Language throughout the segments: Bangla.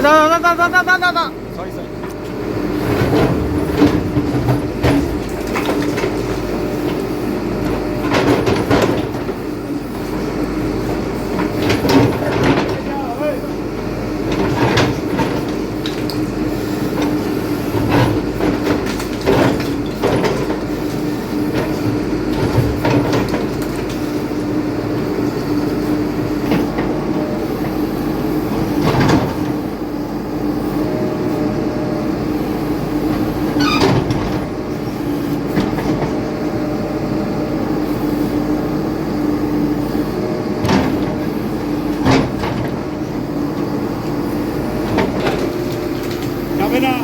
দাদা সরি সরি যাবে না।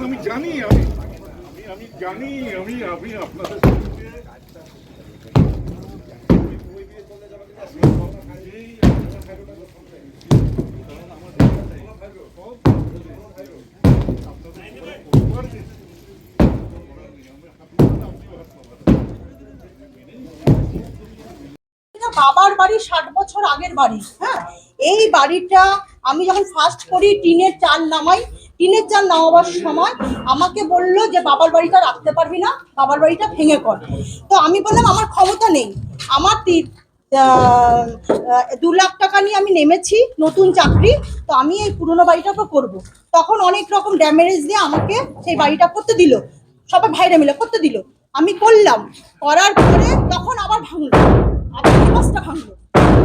আমি জানি আমি জানি আমি আপনাদের বাবার বাড়ি 60 বছর আগের বাড়ি। হ্যাঁ, এই বাড়িটা আমি যখন ফার্স্ট করি টিনের চাল নামাই, টিনের চাল নামাবার সময় আমাকে বললো যে বাবার বাড়িটা রাখতে পারবি না, বাবার বাড়িটা ভেঙে কর। তো আমি বললাম আমার ক্ষমতা নেই, আমার 2 লাখ টাকা নিয়ে আমি নেমেছি, নতুন চাকরি, তো আমি এই পুরোনো বাড়িটাকে করব। তখন অনেক রকম ড্যামেজ দিয়ে আমাকে সেই বাড়িটা করতে দিল, সবাই ভাইরা মিলে করতে দিল। আমি করলাম, করার পরে তখন আবার ভাঙলো, আবার এই পাঁচটা ভাঙলো,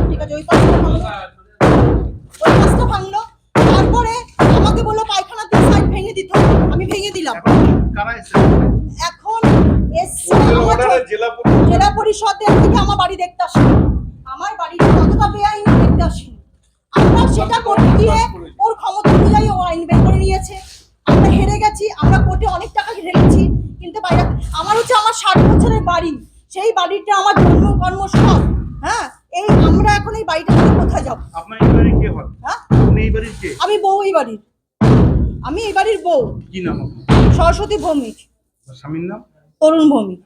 ঠিক আছে, ওই পাঁচটা ভাঙলো। তারপরে আমাকে বললো পায়খানা দিয়ে সাইড ভেঙে দিতে হবে, আমি ভেঙে দিলাম। এখন এসছে জেলা পরিষদের থেকে আমার বাড়ি দেখতে আসে, আমার বাড়িটা কতটা বেআইনি দেখতে আসেনি। আমরা সেটা করতে গিয়ে ওর ক্ষমতা অনুযায়ী ও আইন বের করে নিয়েছে, আমরা হেরে গেছি, আমরা কোর্টে অনেক টাকা ঢেলেছি, কিন্তু বাইরে আমার হচ্ছে আমার 60 বছরের বাড়ি, সেই বাড়িটা আমার জন্ম কর্ম সব। হ্যাঁ, এই আমরা এখন এই বাড়িটা থেকে কোথায় যাবো? আপনার এই বাড়ির কে হয়? হ্যাঁ, আপনি এই বাড়ির কে? আমি বউ এই বাড়ির, আমি এই বাড়ির বউ। কি নাম আপনার? সরস্বতী ভৌমিক। স্বামীর নাম? তরুণ ভৌমিক।